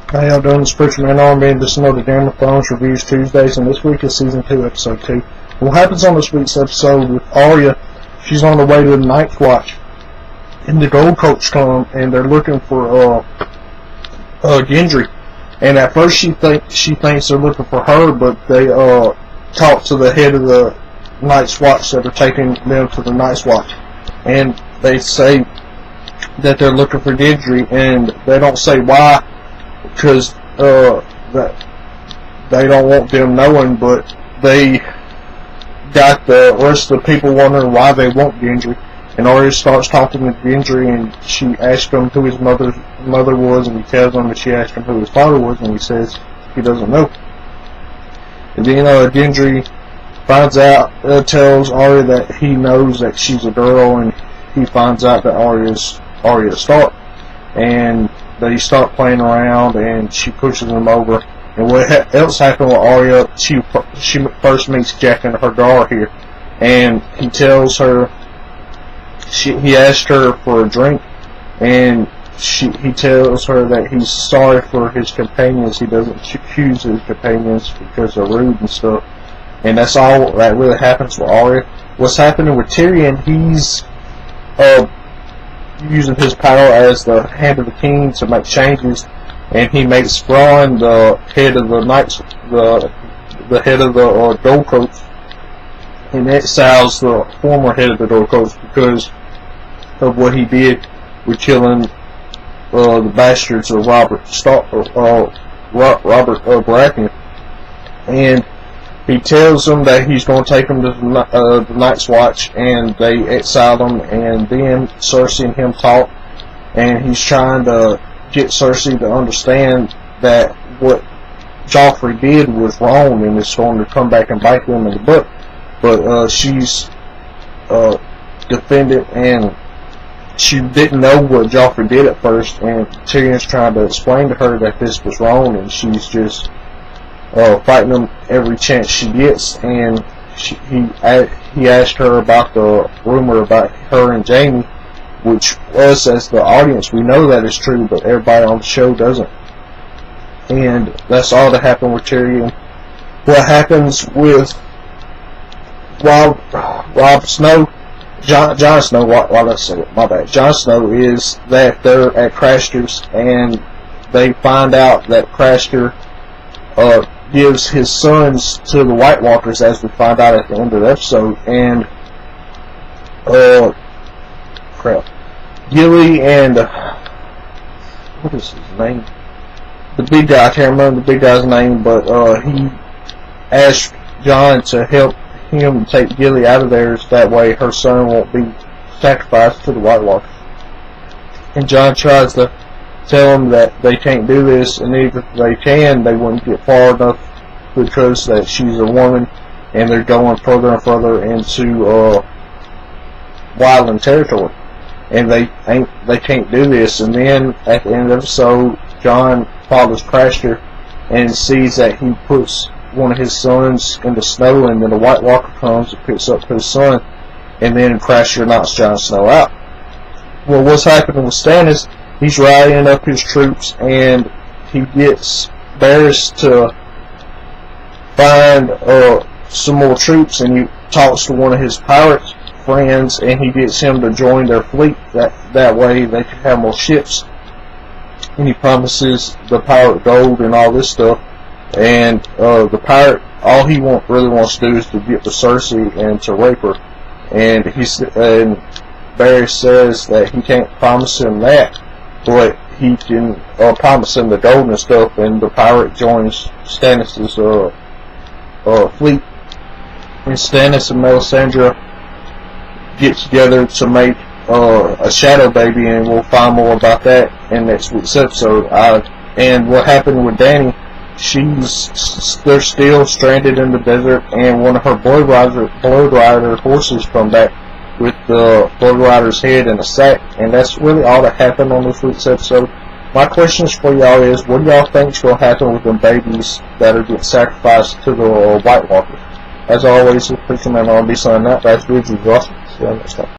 How y'all doing? It's Preacher Man Army, and this is another Game of Thrones Reviews Tuesdays, and this week is Season 2, Episode 2. What happens on this week's episode with Arya, she's on the way to the Night's Watch, and the Gold Coats come, and they're looking for Gendry. And at first she thinks they're looking for her, but they talk to the head of the Night's Watch that are taking them to the Night's Watch, and they say that they're looking for Gendry, and they don't say why, because that they don't want them knowing, but they got the rest of the people wondering why they want Gendry. And Arya starts talking to Gendry, and she asks him who his mother was, and he tells him that she asked him who his father was, and he says he doesn't know. And then Gendry finds out, tells Arya that he knows that she's a girl, and he finds out that Arya's Stark, and they start playing around, and she pushes him over. And what else happened with Arya? She first meets Jack and Hagar here, and he tells her. He asked her for a drink, and he tells her that he's sorry for his companions. He doesn't choose his companions because they're rude and stuff. And that's all that really happens with Arya. What's happening with Tyrion? He's using his power as the hand of the king to make changes, and he makes Bronn the head of the knights, the head of the Gold Coats, and exiles the former head of the Gold Coats because of what he did with killing the bastards of Robert Baratheon. And he tells them that he's going to take them to the Night's Watch, and they exile them. And then Cersei and him talk, and he's trying to get Cersei to understand that what Joffrey did was wrong, and it's going to come back and bite them in the butt. But she's defended, and she didn't know what Joffrey did at first, and Tyrion's trying to explain to her that this was wrong, and she's just fighting him every chance she gets. And he asked her about the rumor about her and Jaime, which us as the audience, we know that is true, but everybody on the show doesn't. And that's all that happened with Tyrion. What happens with Rob Snow, Jon Snow, let's say it, my bad. Jon Snow is that they're at Craster's, and they find out that Craster gives his sons to the White Walkers, as we find out at the end of the episode. And Gilly and what is his name? The big guy, I can't remember the big guy's name, but he asked Jon to help him take Gilly out of there, so that way her son won't be sacrificed to the White Walkers. And Jon tries to tell him that they can't do this, and even if they can, they wouldn't get far enough because that she's a woman, and they're going further and further into wildland territory, and they can't do this. And then at the end of the episode, Jon follows Craster and sees that he puts one of his sons in the snow, and then the White Walker comes and picks up his son, and then Craster knocks Jon Snow out. Well, what's happening with Stannis? He's rallying up his troops, and he gets Varys to find some more troops, and he talks to one of his pirate friends, and he gets him to join their fleet. That way they can have more ships, and he promises the pirate gold and all this stuff. And the pirate, all he really wants to do is to get to Cersei and to rape her. And Varys says that he can't promise him that, but he can promise him the gold and stuff. And the pirate joins Stannis' fleet, and Stannis and Melisandre get together to make a shadow baby, and we'll find more about that in next week's episode. And what happened with Dany? They're still stranded in the desert, and one of her Blood Rider horses come back with the Blood Rider's head in a sack, and that's really all that happened on this week's episode. My questions for y'all is, what do y'all think's going to happen with them babies that are getting sacrificed to the White Walkers? As always, this is Preacher Man. I'll be signing out. That's Ridge. See you next time.